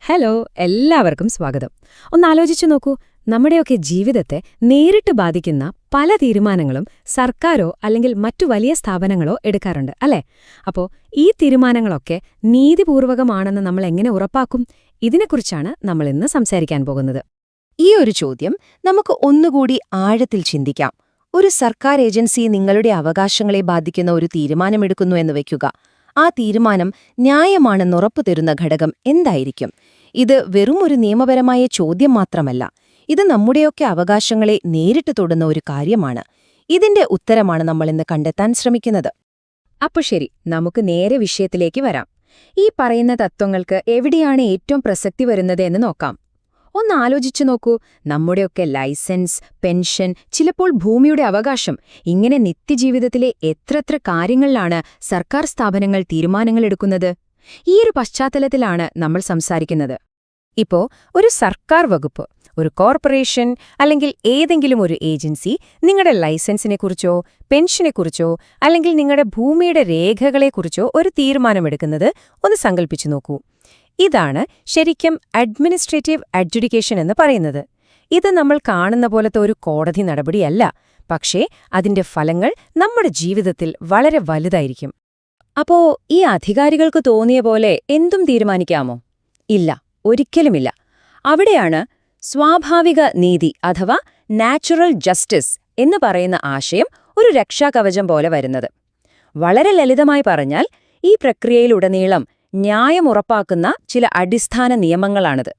Hello, എല്ലാവർക്കും സ്വാഗതം. ഒന്നാലോചിച്ചു നോക്കൂ, നമ്മുടെയൊക്കെ ജീവിതത്തെ നേരിട്ട് ബാധിക്കുന്ന പല തീരുമാനങ്ങളും സർക്കാരോ അല്ലെങ്കിൽ മറ്റു വലിയ സ്ഥാപനങ്ങളോ എടുക്കാറുണ്ട്, അല്ലേ? അപ്പോ ഈ തീരുമാനങ്ങളൊക്കെ നീതിപൂർവകമാണെന്ന് നമ്മൾ എങ്ങനെ ഉറപ്പാക്കും? ഇതിനെക്കുറിച്ചാണ് നമ്മൾ ഇന്ന് സംസാരിക്കാൻ പോകുന്നത്. ഈ ഒരു ചോദ്യം നമുക്ക് ഒന്നുകൂടി ആഴത്തിൽ ചിന്തിക്കാം. ഒരു സർക്കാർ ഏജൻസി നിങ്ങളുടെ അവകാശങ്ങളെ ബാധിക്കുന്ന ഒരു തീരുമാനമെടുക്കുന്നു എന്ന് വയ്ക്കുക. ആ തീരുമാനം ന്യായമാണെന്നുറപ്പു തരുന്ന ഘടകം എന്തായിരിക്കും? ഇത് വെറും ഒരു നിയമപരമായ ചോദ്യം മാത്രമല്ല, ഇത് നമ്മുടെയൊക്കെ അവകാശങ്ങളെ നേരിട്ട് തൊടുന്ന ഒരു കാര്യമാണ്. ഇതിന്റെ ഉത്തരമാണ് നമ്മളിന്ന് കണ്ടെത്താൻ ശ്രമിക്കുന്നത്. അപ്പൊ ശരി, നമുക്ക് നേരെ വിഷയത്തിലേക്ക് വരാം. ഈ പറയുന്ന തത്വങ്ങൾക്ക് എവിടെയാണ് ഏറ്റവും പ്രസക്തി വരുന്നത് എന്ന് നോക്കാം. ഒന്നാലോചിച്ചു നോക്കൂ, നമ്മുടെയൊക്കെ ലൈസൻസ്, പെൻഷൻ, ചിലപ്പോൾ ഭൂമിയുടെ അവകാശം, ഇങ്ങനെ നിത്യജീവിതത്തിലെ എത്രത്ര കാര്യങ്ങളിലാണ് സർക്കാർ സ്ഥാപനങ്ങൾ തീരുമാനങ്ങൾ എടുക്കുന്നത്. ഈ ഒരു പശ്ചാത്തലത്തിലാണ് നമ്മൾ സംസാരിക്കുന്നത്. ഇപ്പോ ഒരു സർക്കാർ വകുപ്പ്, ഒരു കോർപ്പറേഷൻ അല്ലെങ്കിൽ ഏതെങ്കിലും ഒരു ഏജൻസി നിങ്ങളുടെ ലൈസൻസിനെക്കുറിച്ചോ പെൻഷനെക്കുറിച്ചോ അല്ലെങ്കിൽ നിങ്ങളുടെ ഭൂമിയുടെ രേഖകളെക്കുറിച്ചോ ഒരു തീരുമാനമെടുക്കുന്നത് ഒന്ന് സങ്കല്പിച്ചു നോക്കൂ. ഇതാണ് ശരിക്കും അഡ്മിനിസ്ട്രേറ്റീവ് അഡ്ജുഡിക്കേഷൻ എന്ന് പറയുന്നത്. ഇത് നമ്മൾ കാണുന്ന പോലത്തെ ഒരു കോടതി നടപടിയല്ല, പക്ഷേ അതിന്റെ ഫലങ്ങൾ നമ്മുടെ ജീവിതത്തിൽ വളരെ വലുതായിരിക്കും. അപ്പോ ഈ അധികാരികൾക്ക് തോന്നിയ പോലെ എന്തും തീരുമാനിക്കാമോ? ഇല്ല, ഒരിക്കലുമില്ല. അവിടെയാണ് സ്വാഭാവിക നീതി അഥവാ നാച്ചുറൽ ജസ്റ്റിസ് എന്ന് പറയുന്ന ആശയം ഒരു രക്ഷാകവചം പോലെ വരുന്നത്. വളരെ ലളിതമായി പറഞ്ഞാൽ, ഈ പ്രക്രിയയിലുടനീളം ന്യായം ഉറപ്പാക്കുന്ന ചില അടിസ്ഥാന നിയമങ്ങളാണിത്.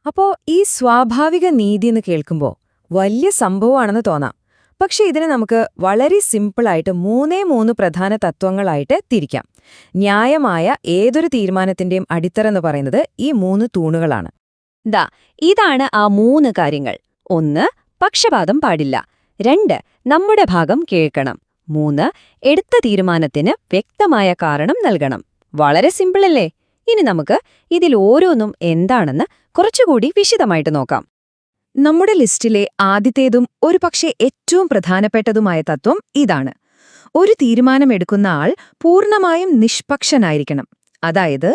അപ്പോ ഈ സ്വാഭാവിക നീതി എന്ന് കേൾക്കുമ്പോൾ വലിയ സംഭവമാണെന്ന് തോന്നാം. പക്ഷെ ഇതിനെ നമുക്ക് വളരെ സിമ്പിളായിട്ട് മൂന്ന് പ്രധാന തത്വങ്ങളായിട്ട് തിരിക്കാം. ന്യായമായ ഏതൊരു തീരുമാനത്തിന്റെയും അടിത്തറ എന്ന് പറയുന്നത് ഈ 3 തൂണുകളാണ്. ഇതാണ് ആ 3 കാര്യങ്ങൾ. 1. പക്ഷപാതം പാടില്ല. 2. നമ്മുടെ ഭാഗം കേൾക്കണം. 3. എടുത്ത തീരുമാനത്തിന് വ്യക്തമായ കാരണം നൽകണം. വളരെ സിമ്പിളല്ലേ? ഇനി നമുക്ക് ഇതിൽ ഓരോന്നും എന്താണെന്ന് കുറച്ചുകൂടി വിശദമായിട്ട് നോക്കാം. നമ്മുടെ ലിസ്റ്റിലെ ആദ്യത്തേതും ഒരുപക്ഷെ ഏറ്റവും പ്രധാനപ്പെട്ടതുമായ തത്വം ഇതാണ്. ഒരു തീരുമാനമെടുക്കുന്ന ആൾ പൂർണ്ണമായും നിഷ്പക്ഷനായിരിക്കണം. അതായത്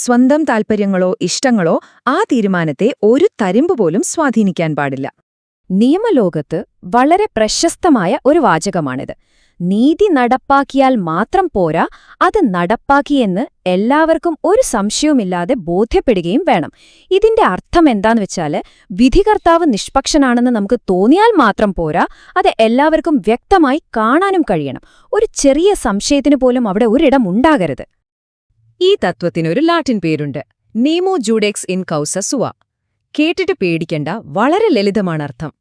സ്വന്തം താൽപ്പര്യങ്ങളോ ഇഷ്ടങ്ങളോ ആ തീരുമാനത്തെ ഒരു തരിമ്പ് പോലും സ്വാധീനിക്കാൻ പാടില്ല. നിയമലോകത്ത് വളരെ പ്രശസ്തമായ ഒരു വാചകമാണിത്. നീതി നടപ്പാക്കിയാൽ മാത്രം പോരാ, അത് നടപ്പാക്കിയെന്ന് എല്ലാവർക്കും ഒരു സംശയവുമില്ലാതെ ബോധ്യപ്പെടുകയും വേണം. ഇതിന്റെ അർത്ഥം എന്താന്ന് വെച്ചാല്, വിധികർത്താവ് നിഷ്പക്ഷനാണെന്ന് നമുക്ക് തോന്നിയാൽ മാത്രം പോരാ, അത് എല്ലാവർക്കും വ്യക്തമായി കാണാനും കഴിയണം. ഒരു ചെറിയ സംശയത്തിനു പോലും അവിടെ ഒരിടം ഉണ്ടാകരുത്. ഈ തത്വത്തിനൊരു ലാറ്റിൻ പേരുണ്ട്, നീമോ ജൂഡെക്സ് ഇൻ കൗസ സുവ. കേട്ടിട്ട് പേടിക്കണ്ട, വളരെ ലളിതമാണ് അർത്ഥം.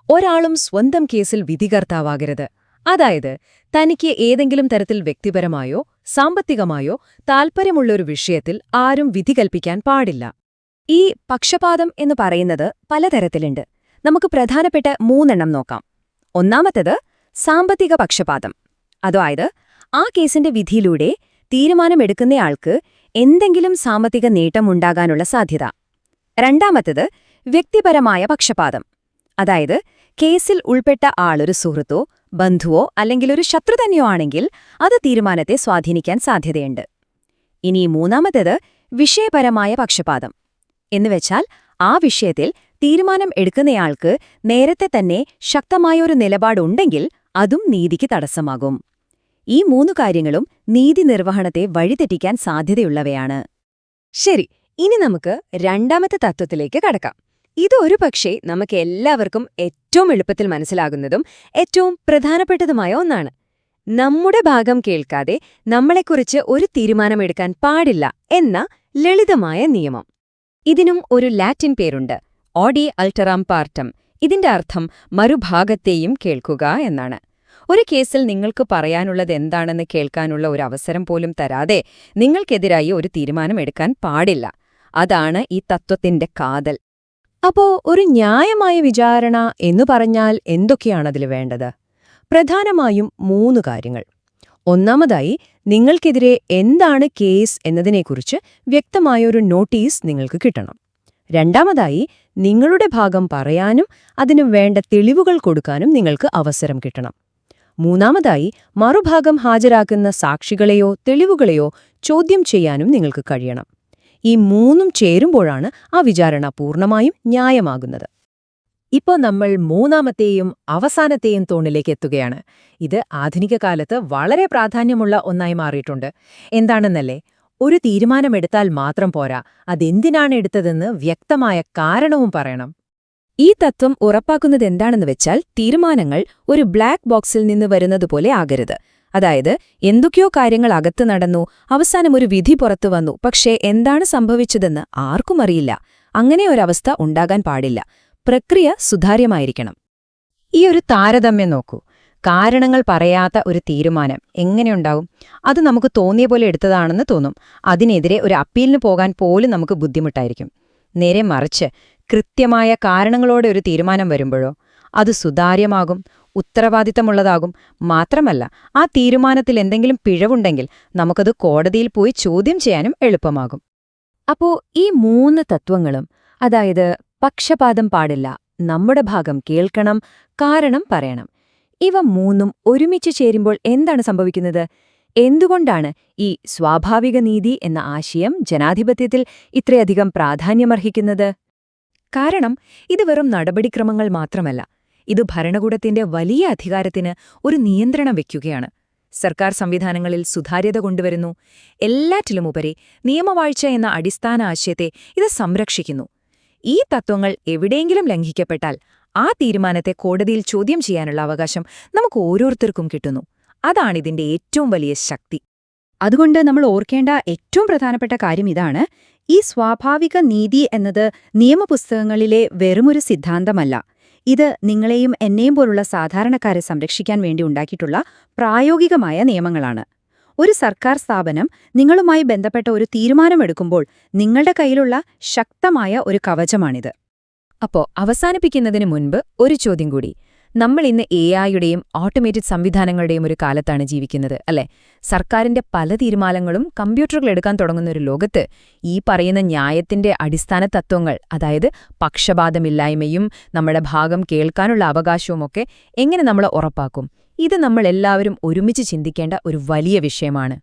ഒരാളും സ്വന്തം കേസിൽ വിധികർത്താവാകരുത്. അതായത് തനിക്ക് ഏതെങ്കിലും തരത്തിൽ വ്യക്തിപരമായോ സാമ്പത്തികമായോ താൽപ്പര്യമുള്ളൊരു വിഷയത്തിൽ ആരും വിധി കൽപ്പിക്കാൻ പാടില്ല. ഈ പക്ഷപാതം എന്ന് പറയുന്നത് പലതരത്തിലുണ്ട്. നമുക്ക് പ്രധാനപ്പെട്ട 3 നോക്കാം. ഒന്നാമത്തേത് സാമ്പത്തിക പക്ഷപാതം. അതായത് ആ കേസിന്റെ വിധിയിലൂടെ തീരുമാനമെടുക്കുന്നയാൾക്ക് എന്തെങ്കിലും സാമ്പത്തിക നേട്ടമുണ്ടാകാനുള്ള സാധ്യത. രണ്ടാമത്തേത് വ്യക്തിപരമായ പക്ഷപാതം. അതായത് കേസിൽ ഉൾപ്പെട്ട ആളൊരു സുഹൃത്തോ ബന്ധുവോ അല്ലെങ്കിൽ ഒരു ശത്രു തന്നെയോ ആണെങ്കിൽ അത് തീരുമാനത്തെ സ്വാധീനിക്കാൻ സാധ്യതയുണ്ട്. ഇനി മൂന്നാമത്തേത് വിഷയപരമായ പക്ഷപാതം. എന്നുവെച്ചാൽ ആ വിഷയത്തിൽ തീരുമാനം എടുക്കുന്നയാൾക്ക് നേരത്തെ തന്നെ ശക്തമായൊരു നിലപാടുണ്ടെങ്കിൽ അതും നീതിക്ക് തടസ്സമാകും. ഈ 3 കാര്യങ്ങളും നീതി നിർവഹണത്തെ വഴിതെറ്റിക്കാൻ സാധ്യതയുള്ളവയാണ്. ശരി, ഇനി നമുക്ക് രണ്ടാമത്തെ തത്വത്തിലേക്ക് കടക്കാം. ഇത് ഒരുപക്ഷേ നമുക്ക് എല്ലാവർക്കും ഏറ്റവും എളുപ്പത്തിൽ മനസ്സിലാകുന്നതും ഏറ്റവും പ്രധാനപ്പെട്ടതുമായ ഒന്നാണ്. നമ്മുടെ ഭാഗം കേൾക്കാതെ നമ്മളെക്കുറിച്ച് ഒരു തീരുമാനമെടുക്കാൻ പാടില്ല എന്ന ലളിതമായ നിയമം. ഇതിനും ഒരു ലാറ്റിൻ പേരുണ്ട്, ഓഡി അൾട്ടറാം പാർട്ടം. ഇതിന്റെ അർത്ഥം മറുഭാഗത്തെയും കേൾക്കുക എന്നാണ്. ഒരു കേസിൽ നിങ്ങൾക്ക് പറയാനുള്ളത് എന്താണെന്ന് കേൾക്കാനുള്ള ഒരു അവസരം പോലും തരാതെ നിങ്ങൾക്കെതിരായി ഒരു തീരുമാനമെടുക്കാൻ പാടില്ല. അതാണ് ഈ തത്വത്തിന്റെ കാതൽ. അപ്പോ ഒരു ന്യായമായ വിചാരണ എന്നു പറഞ്ഞാൽ എന്തൊക്കെയാണതിൽ വേണ്ടത്? പ്രധാനമായും 3 കാര്യങ്ങൾ. ഒന്നാമതായി, നിങ്ങൾക്കെതിരെ എന്താണ് കേസ് എന്നതിനെക്കുറിച്ച് വ്യക്തമായൊരു നോട്ടീസ് നിങ്ങൾക്ക് കിട്ടണം. രണ്ടാമതായി, നിങ്ങളുടെ ഭാഗം പറയാനും അതിനു വേണ്ട തെളിവുകൾ കൊടുക്കാനും നിങ്ങൾക്ക് അവസരം കിട്ടണം. മൂന്നാമതായി, മറുഭാഗം ഹാജരാക്കുന്ന സാക്ഷികളെയോ തെളിവുകളെയോ ചോദ്യം ചെയ്യാനും നിങ്ങൾക്ക് കഴിയണം. ഈ മൂന്നും ചേരുമ്പോഴാണ് ആ വിചാരണ പൂർണ്ണമായും ന്യായമാകുന്നത്. ഇപ്പോൾ നമ്മൾ മൂന്നാമത്തെയും അവസാനത്തെയും തൂണിലേക്ക് എത്തുകയാണ്. ഇത് ആധുനിക കാലത്ത് വളരെ പ്രാധാന്യമുള്ള ഒന്നായി മാറിയിട്ടുണ്ട്. എന്താണെന്നല്ലേ, ഒരു തീരുമാനമെടുത്താൽ മാത്രം പോരാ, അതെന്തിനാണ് എടുത്തതെന്ന് വ്യക്തമായ കാരണവും പറയണം. ഈ തത്വം ഉറപ്പാക്കുന്നത് എന്താണെന്ന് വെച്ചാൽ, തീരുമാനങ്ങൾ ഒരു ബ്ലാക്ക് ബോക്സിൽ നിന്ന് വരുന്നതുപോലെ ആകരുത്. അതായത്, എന്തൊക്കെയോ കാര്യങ്ങൾ അകത്ത് നടന്നു, അവസാനം ഒരു വിധി പുറത്തു വന്നു, പക്ഷേ എന്താണ് സംഭവിച്ചതെന്ന് ആർക്കും അറിയില്ല. അങ്ങനെ ഒരവസ്ഥ ഉണ്ടാകാൻ പാടില്ല. പ്രക്രിയ സുതാര്യമായിരിക്കണം. ഈ ഒരു താരതമ്യം നോക്കൂ. കാരണങ്ങൾ പറയാത്ത ഒരു തീരുമാനം എങ്ങനെയുണ്ടാവും? അത് നമുക്ക് തോന്നിയ പോലെ എടുത്തതാണെന്ന് തോന്നും. അതിനെതിരെ ഒരു അപ്പീലിന് പോകാൻ പോലും നമുക്ക് ബുദ്ധിമുട്ടായിരിക്കും. നേരെ മറിച്ച് കൃത്യമായ കാരണങ്ങളോടെ ഒരു തീരുമാനം വരുമ്പോഴോ അത് സുതാര്യമാകും, ഉത്തരവാദിത്തമുള്ളതാകും. മാത്രമല്ല, ആ തീരുമാനത്തിൽ എന്തെങ്കിലും പിഴവുണ്ടെങ്കിൽ നമുക്കത് കോടതിയിൽ പോയി ചോദ്യം ചെയ്യാനും എളുപ്പമാകും. അപ്പോ ഈ 3 തത്വങ്ങളും, അതായത് പക്ഷപാതം പാടില്ല, നമ്മുടെ ഭാഗം കേൾക്കണം, കാരണം പറയണം, ഇവ മൂന്നും ഒരുമിച്ച് ചേരുമ്പോൾ എന്താണ് സംഭവിക്കുന്നത്? എന്തുകൊണ്ടാണ് ഈ സ്വാഭാവിക നീതി എന്ന ആശയം ജനാധിപത്യത്തിൽ ഇത്രയധികം പ്രാധാന്യമർഹിക്കുന്നത്? കാരണം ഇത് വെറും നടപടിക്രമങ്ങൾ മാത്രമല്ല, ഇത് ഭരണകൂടത്തിന്റെ വലിയ അധികാരത്തിന് ഒരു നിയന്ത്രണം വയ്ക്കുകയാണ്. സർക്കാർ സംവിധാനങ്ങളിൽ സുതാര്യത കൊണ്ടുവരുന്നു. എല്ലാറ്റിലുമുപരി നിയമവാഴ്ച എന്ന അടിസ്ഥാന ആശയത്തെ ഇത് സംരക്ഷിക്കുന്നു. ഈ തത്വങ്ങൾ എവിടെയെങ്കിലും ലംഘിക്കപ്പെട്ടാൽ ആ തീരുമാനത്തെ കോടതിയിൽ ചോദ്യം ചെയ്യാനുള്ള അവകാശം നമുക്ക് ഓരോരുത്തർക്കും കിട്ടുന്നു. അതാണിതിന്റെ ഏറ്റവും വലിയ ശക്തി. അതുകൊണ്ട് നമ്മൾ ഓർക്കേണ്ട ഏറ്റവും പ്രധാനപ്പെട്ട കാര്യം ഇതാണ്: ഈ സ്വാഭാവിക നീതി എന്നത് നിയമപുസ്തകങ്ങളിലെ വെറുമൊരു സിദ്ധാന്തമല്ല. ഇത് നിങ്ങളെയും എന്നെയും പോലുള്ള സാധാരണക്കാരെ സംരക്ഷിക്കാൻ വേണ്ടി ഉണ്ടാക്കിയിട്ടുള്ള പ്രായോഗികമായ നിയമങ്ങളാണ്. ഒരു സർക്കാർ സ്ഥാപനം നിങ്ങളുമായി ബന്ധപ്പെട്ട ഒരു തീരുമാനമെടുക്കുമ്പോൾ നിങ്ങളുടെ കയ്യിലുള്ള ശക്തമായ ഒരു കവചമാണിത്. അപ്പോ അവസാനിപ്പിക്കുന്നതിന് മുൻപ് ഒരു ചോദ്യം കൂടി. നമ്മൾ ഇന്ന് AI-യുടെയും ഓട്ടോമേറ്റഡ് സംവിധാനങ്ങളുടെയും ഒരു കാലത്താണ് ജീവിക്കുന്നത്, അല്ലേ? സർക്കാരിന്റെ പല തീരുമാനങ്ങളും കമ്പ്യൂട്ടറുകൾ എടുക്കാൻ തുടങ്ങുന്ന ഒരു ലോകത്ത് ഈ പറയുന്ന ന്യായത്തിന്റെ അടിസ്ഥാന തത്വങ്ങൾ, അതായത് പക്ഷപാതമില്ലായ്മയും നമ്മുടെ ഭാഗം കേൾക്കാനുള്ള അവകാശവുമൊക്കെ എങ്ങനെ നമ്മൾ ഉറപ്പാക്കും? ഇത് നമ്മൾ എല്ലാവരും ഒരുമിച്ച് ചിന്തിക്കേണ്ട ഒരു വലിയ വിഷയമാണ്.